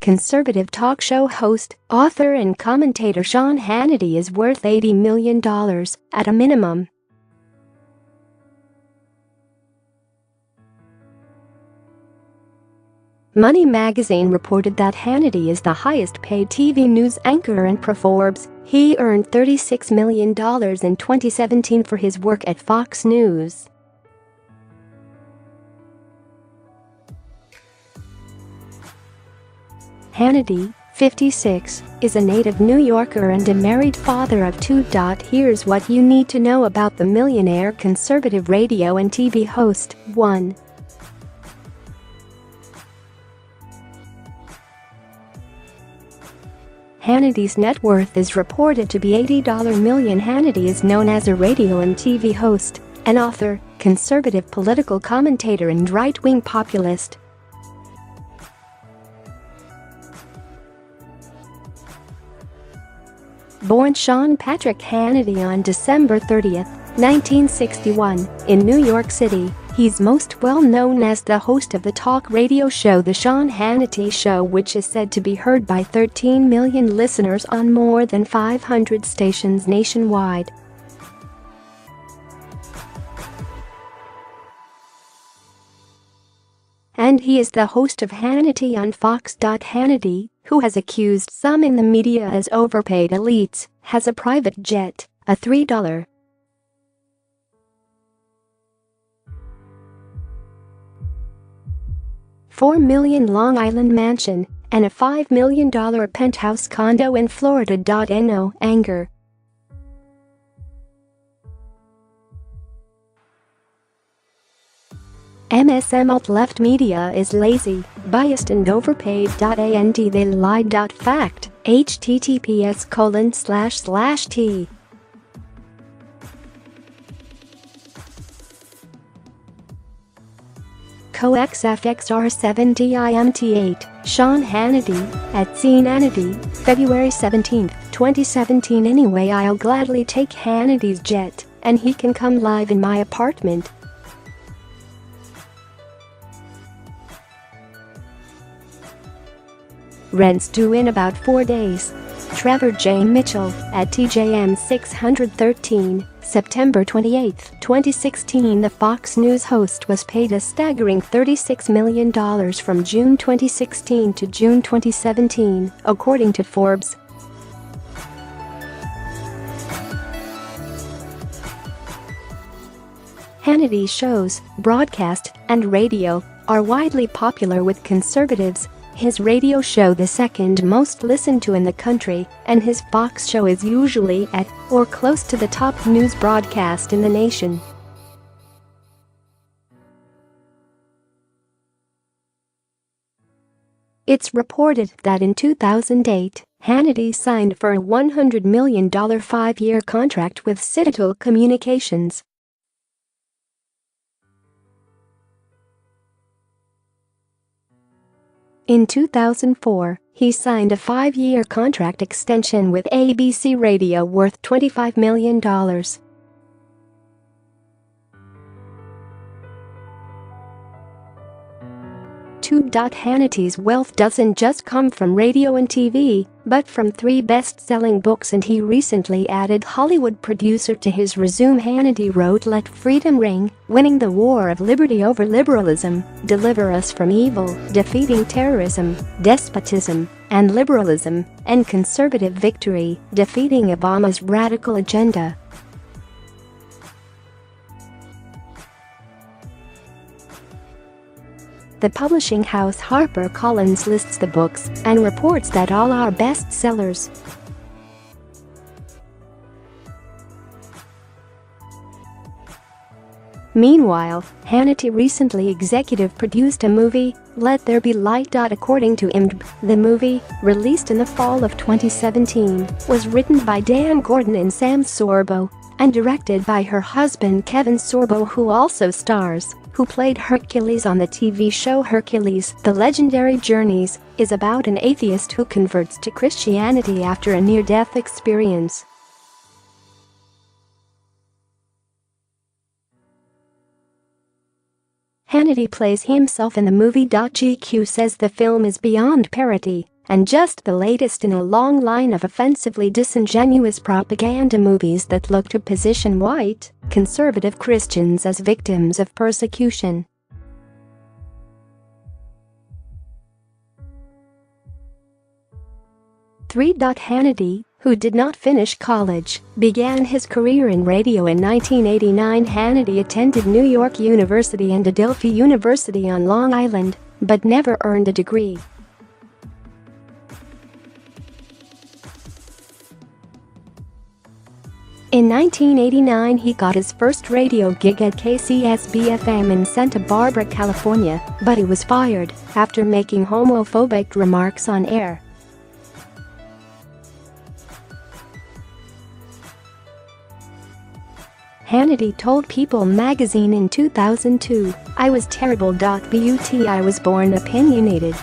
Conservative talk show host, author and commentator Sean Hannity is worth $80 million, at a minimum. Money magazine reported that Hannity is the highest-paid TV news anchor, and per Forbes, he earned $36 million in 2017 for his work at Fox News. Hannity, 56, is a native New Yorker and a married father of two. Here's what you need to know about the millionaire conservative radio and TV host. 1. Hannity's net worth is reported to be $80 million. Hannity is known as a radio and TV host, an author, conservative political commentator and right-wing populist. Born Sean Patrick Hannity on December 30, 1961, in New York City, he's most well known as the host of the talk radio show The Sean Hannity Show, which is said to be heard by 13 million listeners on more than 500 stations nationwide. And he is the host of Hannity on Fox. Hannity, who has accused some in the media as overpaid elites, has a private jet, a $3.4 million Long Island mansion, and a $5 million penthouse condo in Florida. No anger. MSM alt-left media is lazy, biased and overpaid. And they lie. Fact, https://t CoXFXR7DIMT8, Sean Hannity, at Hannity, February 17, 2017. Anyway, I'll gladly take Hannity's jet, and he can come live in my apartment. Rents due in about 4 days. Trevor J. Mitchell, at TJM 613, September 28, 2016. The Fox News host was paid a staggering $36 million from June 2016 to June 2017, according to Forbes. Hannity's shows, broadcast, and radio are widely popular with conservatives. His radio show the second most listened to in the country, and his Fox show is usually at or close to the top news broadcast in the nation. It's reported that in 2008, Hannity signed for a $100 million 5-year contract with Citadel Communications. In 2004, he signed a 5-year contract extension with ABC Radio worth $25 million. Hannity's wealth doesn't just come from radio and TV, but from 3 best-selling books, and he recently added Hollywood producer to his resume. Hannity wrote Let Freedom Ring, Winning the War of Liberty Over Liberalism, Deliver Us from Evil, Defeating Terrorism, Despotism, and Liberalism, and Conservative Victory, Defeating Obama's Radical Agenda. The publishing house HarperCollins lists the books and reports that all are bestsellers. Meanwhile, Hannity recently executive produced a movie, Let There Be Light. According to IMDb, the movie, released in the fall of 2017, was written by Dan Gordon and Sam Sorbo, and directed by her husband Kevin Sorbo, who played Hercules on the TV show Hercules. The legendary Journeys is about an atheist who converts to Christianity after a near-death experience. Hannity plays himself in the movie. GQ says the film is beyond parody, and just the latest in a long line of offensively disingenuous propaganda movies that look to position white, conservative Christians as victims of persecution. Hannity, who did not finish college, began his career in radio in 1989. Hannity attended New York University and Adelphi University on Long Island, but never earned a degree. In 1989 he got his first radio gig at KCSB-FM in Santa Barbara, California, but he was fired after making homophobic remarks on air. Hannity told People magazine in 2002, "I was terrible. But I was born opinionated.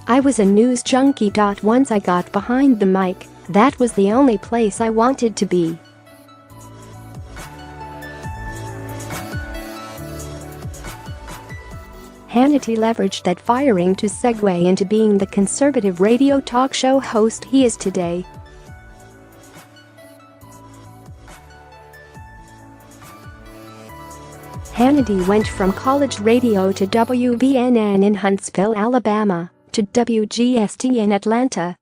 I was a news junkie. Once I got behind the mic, that was the only place I wanted to be." Hannity leveraged that firing to segue into being the conservative radio talk show host he is today. Hannity went from college radio to WVNN in Huntsville, Alabama, to WGST in Atlanta.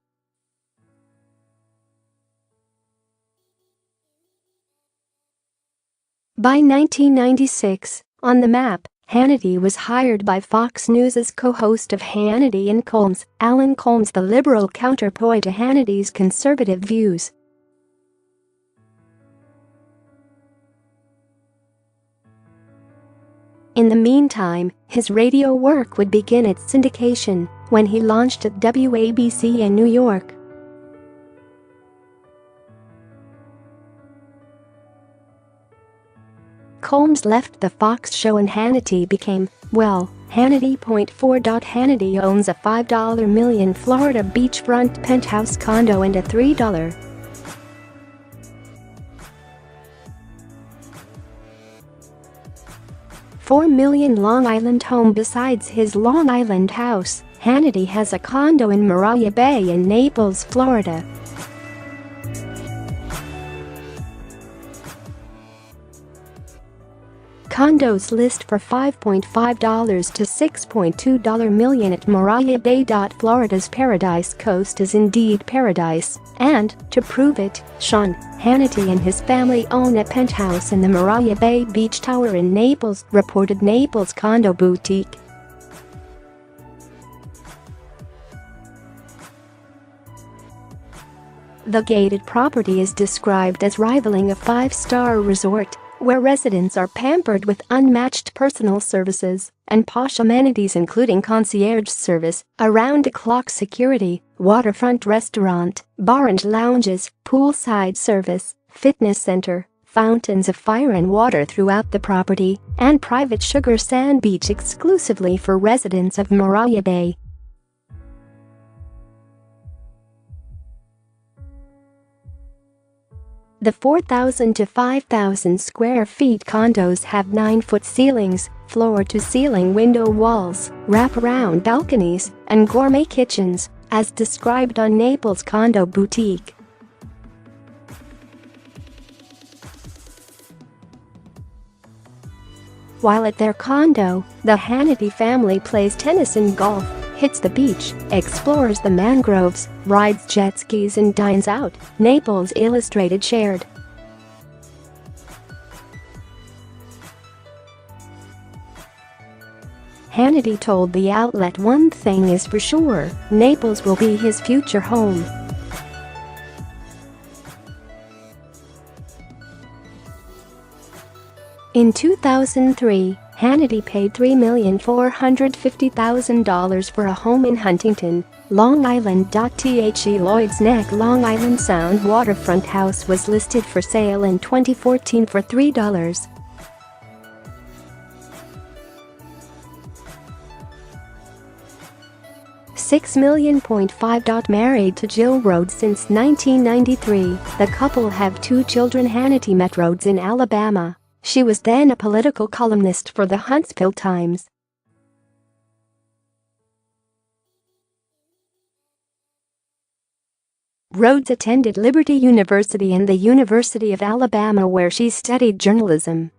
By 1996, on the map, Hannity was hired by Fox News as co-host of Hannity and Colmes, Alan Colmes, the liberal counterpoint to Hannity's conservative views. In the meantime, his radio work would begin its syndication when he launched at WABC in New York. Colmes left the Fox show and Hannity became, well, Hannity. 4. Hannity owns a $5 million Florida beachfront penthouse condo and a $3 $4 million Long Island home. Besides his Long Island house, Hannity has a condo in Mariah Bay in Naples, Florida. Condos list for $5.5 to $6.2 million at Mariah Bay. Florida's Paradise Coast is indeed paradise, and, to prove it, Sean Hannity and his family own a penthouse in the Mariah Bay Beach Tower in Naples, reported Naples Condo Boutique. The gated property is described as rivaling a five-star resort, where residents are pampered with unmatched personal services and posh amenities including concierge service, around-the-clock security, waterfront restaurant, bar and lounges, poolside service, fitness center, fountains of fire and water throughout the property, and private sugar sand beach exclusively for residents of Mariah Bay. The 4,000 to 5,000 square feet condos have 9-foot ceilings, floor-to-ceiling window walls, wraparound balconies, and gourmet kitchens, as described on Naples Condo Boutique. While at their condo, the Hannity family plays tennis and golf, hits the beach, explores the mangroves, rides jet skis and dines out, Naples Illustrated shared. Hannity told the outlet, "One thing is for sure, Naples will be his future home." In 2003, Hannity paid $3,450,000 for a home in Huntington, Long Island. The Lloyd's Neck Long Island Sound waterfront house was listed for sale in 2014 for $3. $6 million. Married to Jill Rhodes since 1993, the couple have 2 children. Hannity met Rhodes in Alabama. She was then a political columnist for the Huntsville Times. Rhodes attended Liberty University and the University of Alabama, where she studied journalism.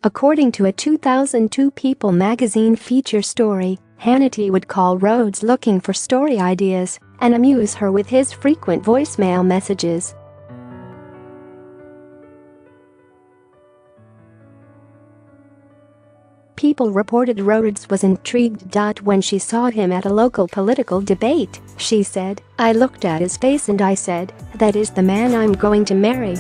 According to a 2002 People magazine feature story, Hannity would call Rhodes looking for story ideas and amuse her with his frequent voicemail messages. People reported Rhodes was intrigued. When she saw him at a local political debate, she said, "I looked at his face and I said, that is the man I'm going to marry."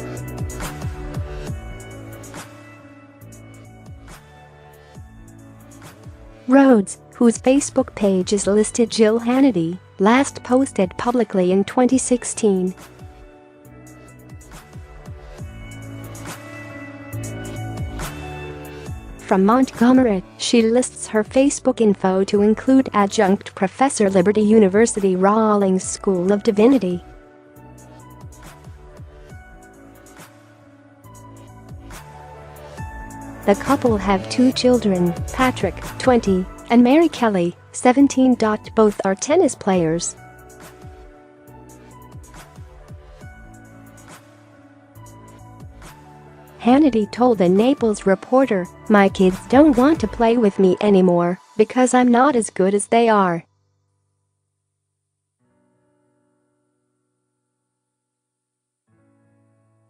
Rhodes, whose Facebook page is listed Jill Hannity, last posted publicly in 2016. From Montgomery, she lists her Facebook info to include adjunct professor, Liberty University Rawlings School of Divinity. The couple have 2 children, Patrick, 20, and Mary Kelly, 17. Both are tennis players. Hannity told a Naples reporter, "My kids don't want to play with me anymore because I'm not as good as they are."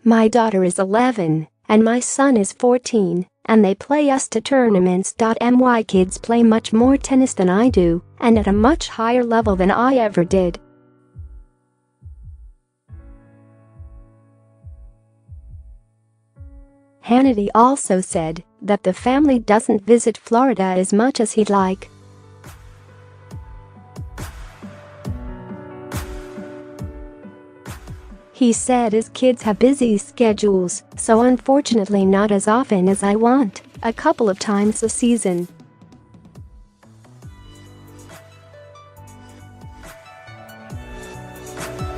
"My daughter is 11 and my son is 14, and they play us to tournaments. My kids play much more tennis than I do, and at a much higher level than I ever did." Hannity also said that the family doesn't visit Florida as much as he'd like. He said his kids have busy schedules, so unfortunately not as often as I want, a couple of times a season.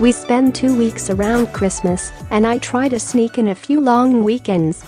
"We spend 2 weeks around Christmas, and I try to sneak in a few long weekends